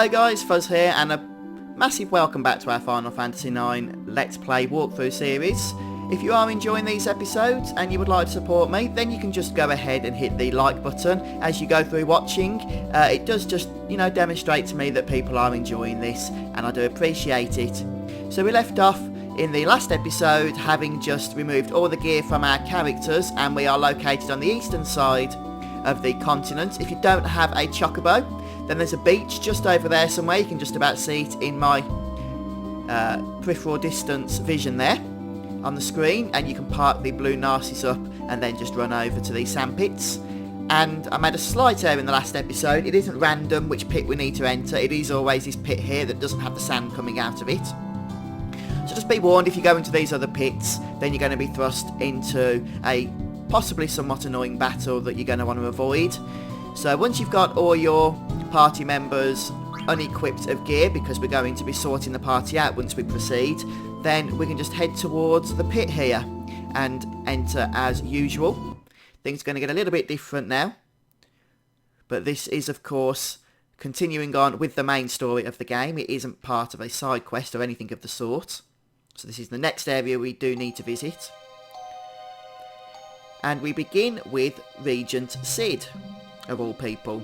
Hello guys, Fuzz here, and a massive welcome back to our Final Fantasy IX Let's Play walkthrough series. If you are enjoying these episodes and you would like to support me, then you can just go ahead and hit the like button as you go through watching. It does just, demonstrate to me that people are enjoying this, and I do appreciate it. So we left off in the last episode having just removed all the gear from our characters, and we are located on the eastern side of the continent. If you don't have a chocobo, then there's a beach just over there somewhere. You can just about see it in my peripheral distance vision there on the screen, and you can park the blue Narcissus up and then just run over to the sand pits. And I made a slight error in the last episode. It isn't random which pit we need to enter. It is always this pit here that doesn't have the sand coming out of it. So just be warned, if you go into these other pits, then you're going to be thrust into a possibly somewhat annoying battle that you're going to want to avoid. So once you've got all your party members unequipped of gear, because we're going to be sorting the party out once we proceed, then we can just head towards the pit here and enter as usual. Things are going to get a little bit different now, but this is of course continuing on with the main story of the game. It isn't part of a side quest or anything of the sort. So this is the next area we do need to visit. And we begin with Regent Cid, of all people.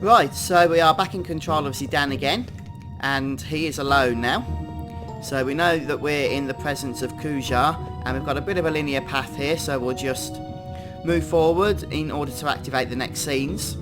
Right, so we are back in control of Zidane again, and he is alone now. So we know that we're in the presence of Kujar, and we've got a bit of a linear path here, so we'll just move forward in order to activate the next scenes.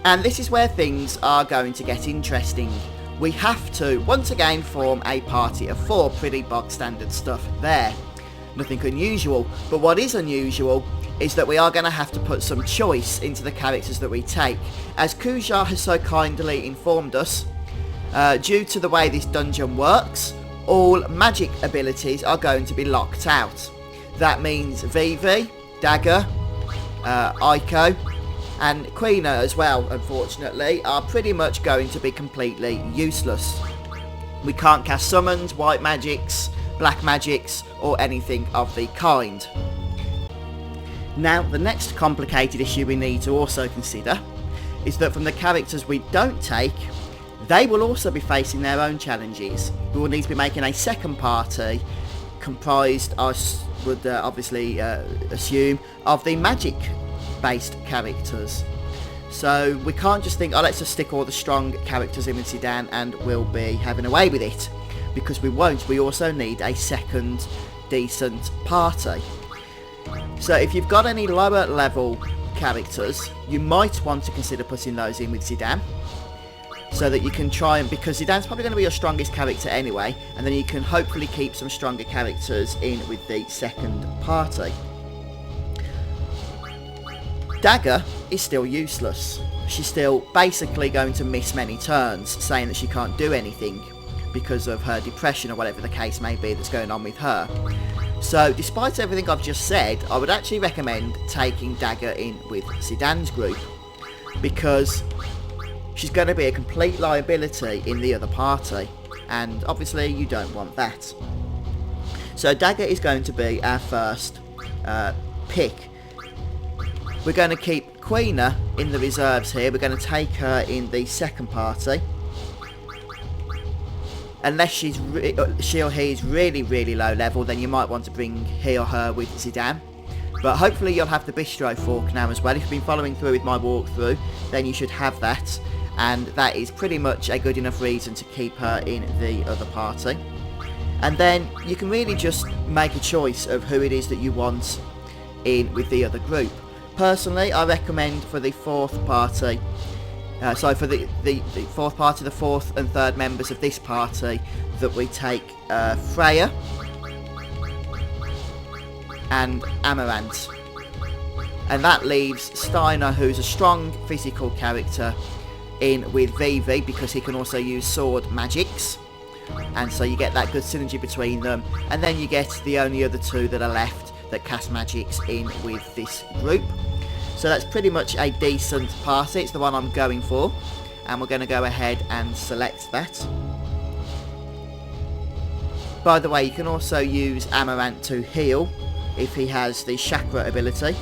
And this is where things are going to get interesting. We have to, once again, form a party of 4. Pretty bog standard stuff there. Nothing unusual, but what is unusual is that we are going to have to put some choice into the characters that we take. As Kujar has so kindly informed us, due to the way this dungeon works, all magic abilities are going to be locked out. That means Vivi, Dagger, Aiko, and Quina as well, unfortunately, are pretty much going to be completely useless. We can't cast summons, white magics, black magics, or anything of the kind. Now, the next complicated issue we need to also consider is that from the characters we don't take, they will also be facing their own challenges. We will need to be making a second party comprised, I would obviously assume, of the magic-based characters. So we can't just think, oh, let's just stick all the strong characters in with Zidane and we'll be having away with it. Because we won't. We also need a second decent party. So if you've got any lower level characters, you might want to consider putting those in with Zidane. So that you can try and, because Zidane's probably going to be your strongest character anyway, and then you can hopefully keep some stronger characters in with the second party. Dagger is still useless. She's still basically going to miss many turns, saying that she can't do anything because of her depression or whatever the case may be that's going on with her. So despite everything I've just said, I would actually recommend taking Dagger in with Zidane's group, because she's going to be a complete liability in the other party, and obviously you don't want that. So Dagger is going to be our first pick. We're going to keep Quina in the reserves here. We're going to take her in the second party. Unless she or he is really, really low level, then you might want to bring he or her with Zidane. But hopefully you'll have the Bistro fork now as well. If you've been following through with my walkthrough, then you should have that. And that is pretty much a good enough reason to keep her in the other party. And then you can really just make a choice of who it is that you want in with the other group. Personally, I recommend for the fourth party, for the fourth party, the fourth and third members of this party, that we take Freya and Amaranth. And that leaves Steiner, who's a strong physical character, in with Vivi, because he can also use sword magics, and so you get that good synergy between them. And then you get the only other two that are left that cast magics in with this group. So that's pretty much a decent party. It's the one I'm going for, and we're going to go ahead and select that. By the way, you can also use Amaranth to heal if he has the chakra ability.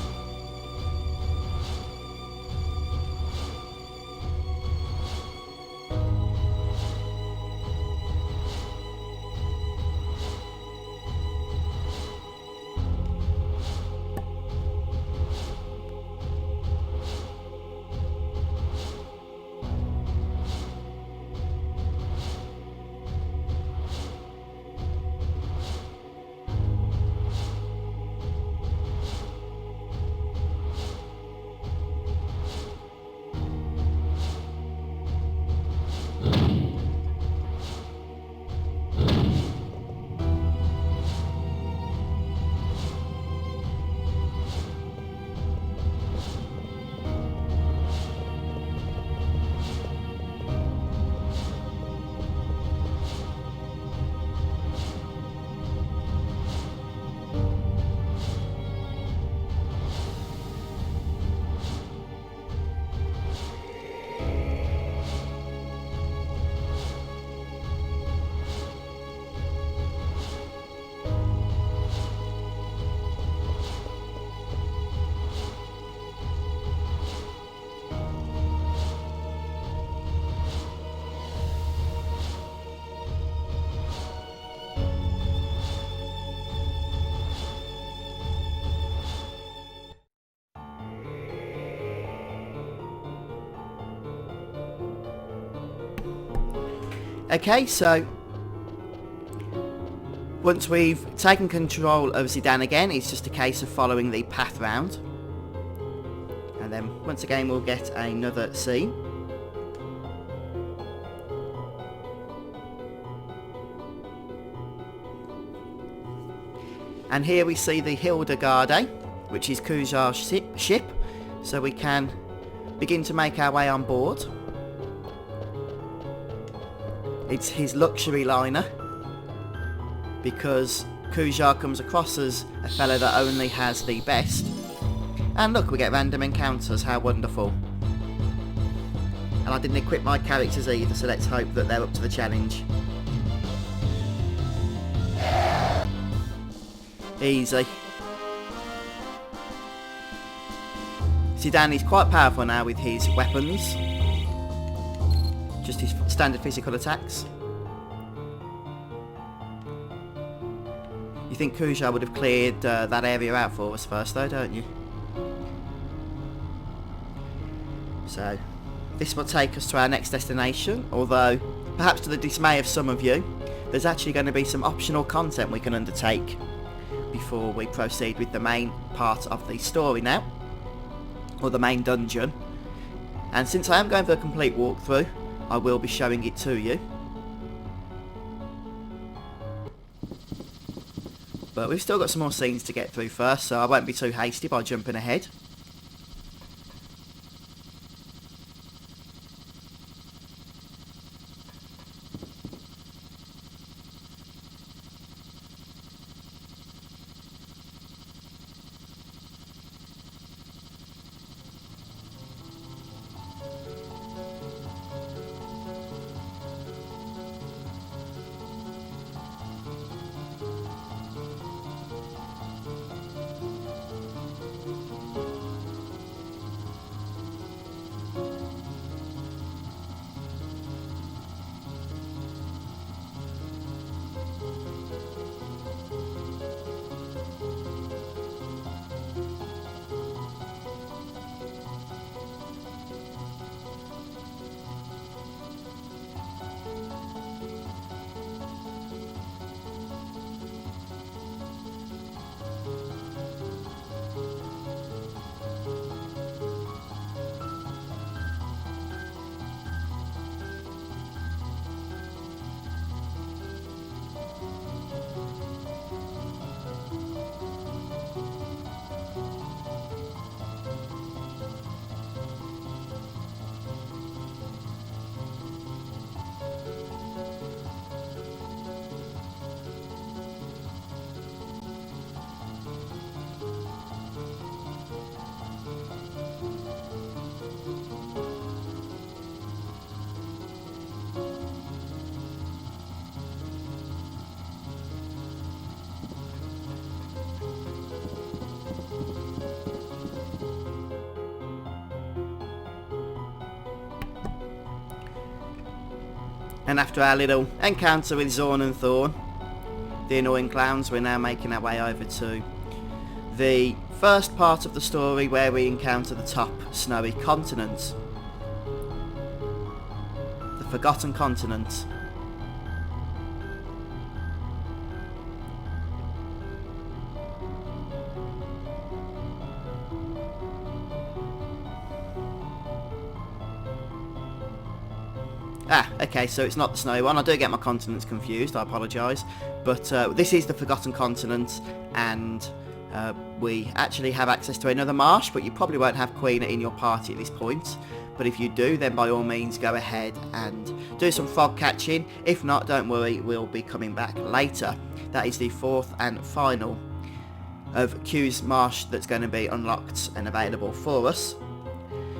Okay, so once we've taken control of Zidane again, it's just a case of following the path round. And then once again we'll get another scene. And here we see the Hildegarde, which is Kujar's ship, so we can begin to make our way on board. It's his luxury liner, because Kujar comes across as a fella that only has the best. And look, we get random encounters, how wonderful. And I didn't equip my characters either, so let's hope that they're up to the challenge. Easy. Zidane is quite powerful now with his weapons. Just his standard physical attacks. You think Kujar would have cleared that area out for us first though, don't you? So, this will take us to our next destination, although, perhaps to the dismay of some of you, there's actually going to be some optional content we can undertake before we proceed with the main part of the story now, or the main dungeon. And since I am going for a complete walkthrough, I will be showing it to you. But we've still got some more scenes to get through first, so I won't be too hasty by jumping ahead. And after our little encounter with Zorn and Thorn, the annoying clowns, we're now making our way over to the first part of the story where we encounter the top snowy continent. The Forgotten Continent. Ah, okay, so it's not the snowy one. I do get my continents confused, I apologise. But this is the Forgotten Continent, and we actually have access to another marsh, but you probably won't have Queen in your party at this point. But if you do, then by all means go ahead and do some frog catching. If not, don't worry, we'll be coming back later. That is the fourth and final of Q's marsh that's going to be unlocked and available for us.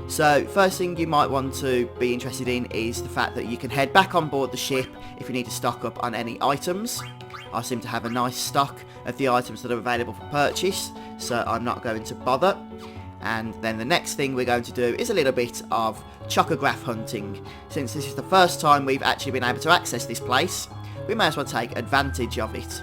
So first thing you might want to be interested in is the fact that you can head back on board the ship if you need to stock up on any items. I seem to have a nice stock of the items that are available for purchase, so I'm not going to bother. And then the next thing we're going to do is a little bit of chocograph hunting. Since this is the first time we've actually been able to access this place, we may as well take advantage of it.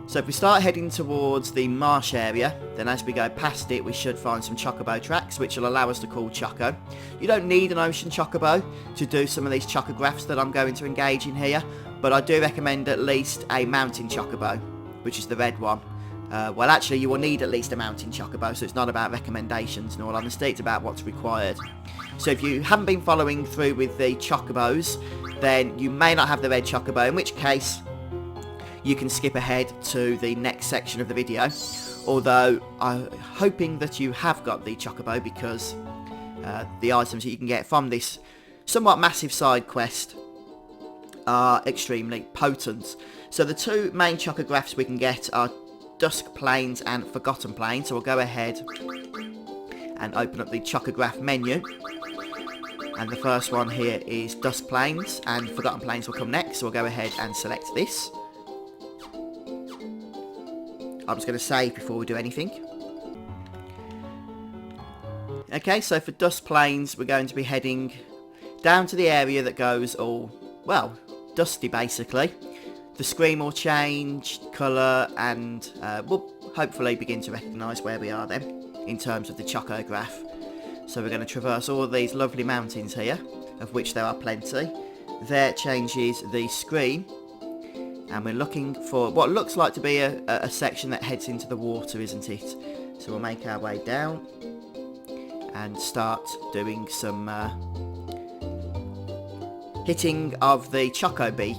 So if we start heading towards the marsh area, then as we go past it we should find some chocobo tracks which will allow us to call Choco. You don't need an ocean chocobo to do some of these chocographs that I'm going to engage in here, but I do recommend at least a mountain chocobo, which is the red one. Well, actually, you will need at least a mountain chocobo, so it's not about recommendations, in all honesty, it's about what's required. So if you haven't been following through with the chocobos, then you may not have the red chocobo, in which case you can skip ahead to the next section of the video. Although, I'm hoping that you have got the chocobo, because the items that you can get from this somewhat massive side quest are extremely potent. So the two main chocographs we can get are Dusk Plains and Forgotten Plains. So we'll go ahead and open up the chocograph menu. And the first one here is Dusk Plains, and Forgotten Plains will come next. So we'll go ahead and select this. I'm just going to save before we do anything. Okay, so for Dusk Plains, we're going to be heading down to the area that goes all, well, dusty basically. The screen will change colour, and we'll hopefully begin to recognise where we are then in terms of the chocograph. So we're going to traverse all of these lovely mountains here, of which there are plenty. There changes the screen, and we're looking for what looks like to be a section that heads into the water, isn't it? So we'll make our way down and start doing some hitting of the Choco Beak.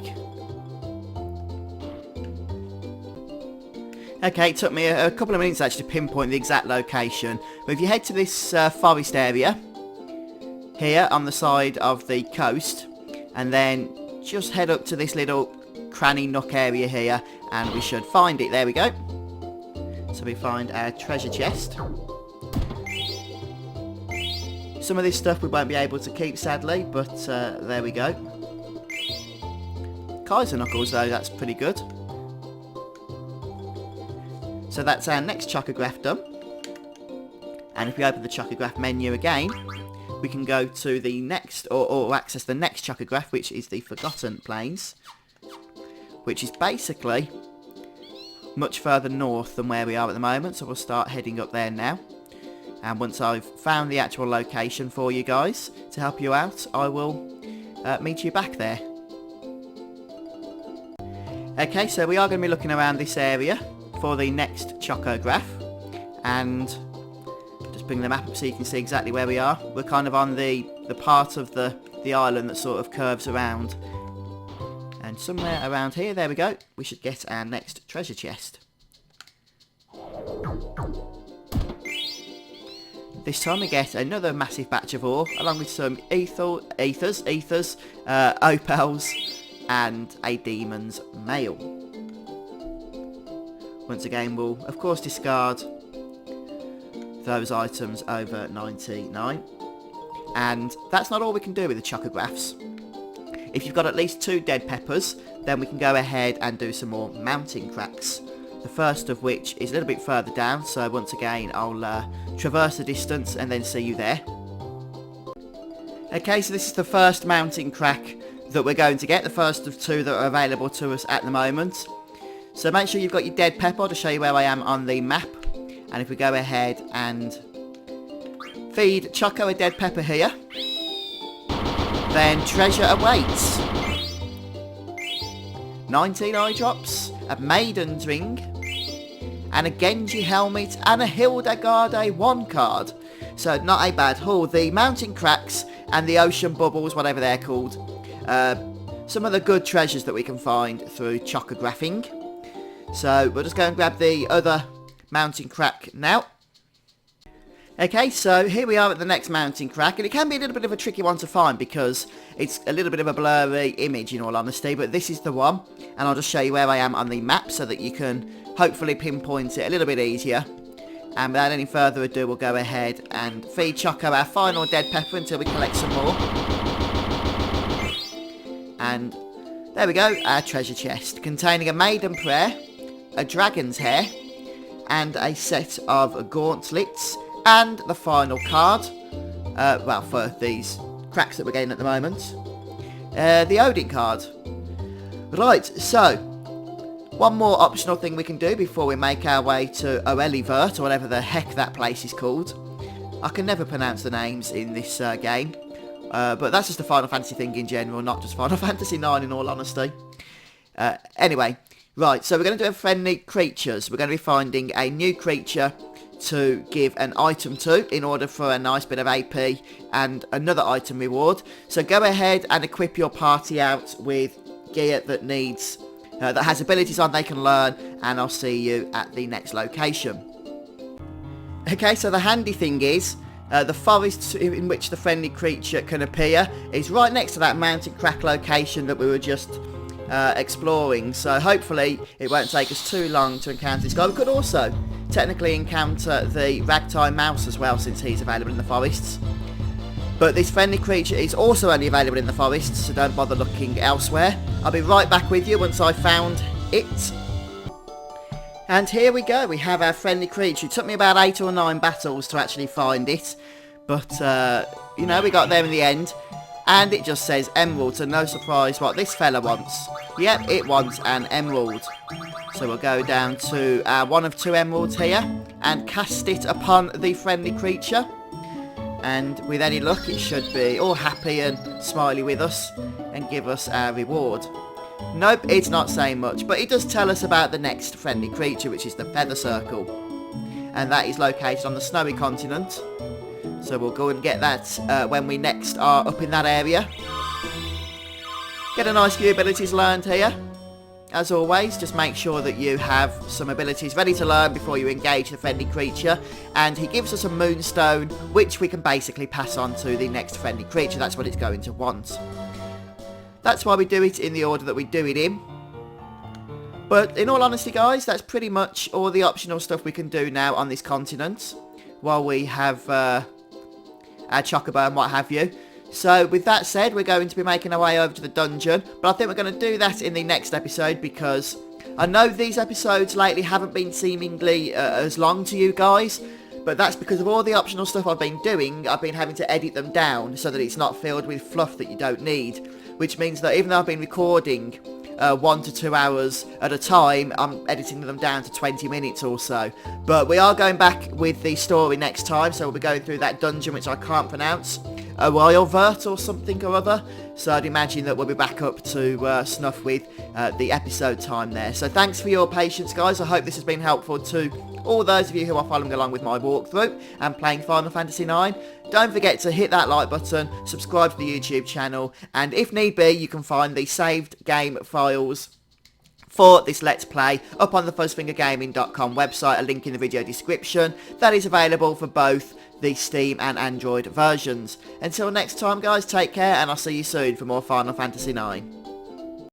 Okay, it took me a couple of minutes actually to pinpoint the exact location. But if you head to this forest area here on the side of the coast, and then just head up to this little cranny nook area here, and we should find it. There we go. So we find our treasure chest. Some of this stuff we won't be able to keep, sadly, but there we go. Kaiser Knuckles, though, that's pretty good. So that's our next chocograph done. And if we open the chocograph menu again, we can go to the next, or access the next chocograph, which is the Forgotten Plains, which is basically much further north than where we are at the moment. So we'll start heading up there now. And once I've found the actual location for you guys to help you out, I will meet you back there. Okay, so we are going to be looking around this area for the next chocograph, and just bring the map up so you can see exactly where we are. We're kind of on the part of the island that sort of curves around, and somewhere around here, there we go, we should get our next treasure chest. This time we get another massive batch of ore, along with some ethers, opals, and a demon's mail. Once again, we'll of course discard those items over 99. And that's not all we can do with the chocographs. If you've got at least 2 dead peppers, then we can go ahead and do some more mountain cracks. The first of which is a little bit further down, so once again I'll traverse the distance and then see you there. Okay, so this is the first mountain crack that we're going to get, the first of 2 that are available to us at the moment. So make sure you've got your dead pepper to show you where I am on the map. And if we go ahead and feed Choco a dead pepper here, then treasure awaits. 19 eye drops, a maiden's ring, and a Genji helmet, and a Hildegarde 1 card. So not a bad haul. The mountain cracks and the ocean bubbles, whatever they're called, some of the good treasures that we can find through chocographing. So we'll just go and grab the other mountain crack now. Okay, so here we are at the next mountain crack, and it can be a little bit of a tricky one to find because it's a little bit of a blurry image in all honesty, but this is the one, and I'll just show you where I am on the map so that you can hopefully pinpoint it a little bit easier. And without any further ado, we'll go ahead and feed Choco our final dead pepper until we collect some more. And there we go, our treasure chest, containing a maiden prayer, a dragon's hair, and a set of gauntlets, and the final card, well, for these cracks that we're getting at the moment, the Odin card. Right, so, one more optional thing we can do before we make our way to Oelivert, or whatever the heck that place is called. I can never pronounce the names in this game, but that's just a Final Fantasy thing in general, not just Final Fantasy 9 in all honesty. Anyway, Right, so we're going to do a friendly creatures. We're going to be finding a new creature to give an item to in order for a nice bit of AP and another item reward. So go ahead and equip your party out with gear that needs that has abilities on they can learn, and I'll see you at the next location. Okay, so the handy thing is the forest in which the friendly creature can appear is right next to that mountain crack location that we were just exploring, so hopefully it won't take us too long to encounter this guy. We could also technically encounter the ragtime mouse as well, since he's available in the forests. But this friendly creature is also only available in the forests, so don't bother looking elsewhere. I'll be right back with you once I've found it. And here we go, we have our friendly creature. It took me about 8 or 9 battles to actually find it, but you know, we got there in the end. And it just says emerald, so no surprise what this fella wants. Yep, it wants an emerald. So we'll go down to one of 2 emeralds here and cast it upon the friendly creature. And with any luck, it should be all happy and smiley with us and give us our reward. Nope, it's not saying much, but it does tell us about the next friendly creature, which is the feather circle. And that is located on the snowy continent. So we'll go and get that when we next are up in that area. Get a nice few abilities learned here. As always, just make sure that you have some abilities ready to learn before you engage the friendly creature. And he gives us a moonstone, which we can basically pass on to the next friendly creature. That's what it's going to want. That's why we do it in the order that we do it in. But in all honesty, guys, that's pretty much all the optional stuff we can do now on this continent, while we have our chocobo and what have you. So with that said, we're going to be making our way over to the dungeon, but I think we're going to do that in the next episode, because I know these episodes lately haven't been seemingly as long to you guys, but that's because of all the optional stuff I've been doing. I've been having to edit them down so that it's not filled with fluff that you don't need, which means that even though I've been recording 1 to 2 hours at a time, I'm editing them down to 20 minutes or so. But we are going back with the story next time, so we'll be going through that dungeon which I can't pronounce, Wildvert or something or other. So I'd imagine that we'll be back up to snuff with the episode time there. So thanks for your patience, guys. I hope this has been helpful to all those of you who are following along with my walkthrough and playing Final Fantasy IX. Don't forget to hit that like button, subscribe to the YouTube channel, and if need be, you can find the saved game files for this Let's Play up on the FuzzfingerGaming.com website, a link in the video description. That is available for both the Steam and Android versions. Until next time, guys, take care, and I'll see you soon for more Final Fantasy IX.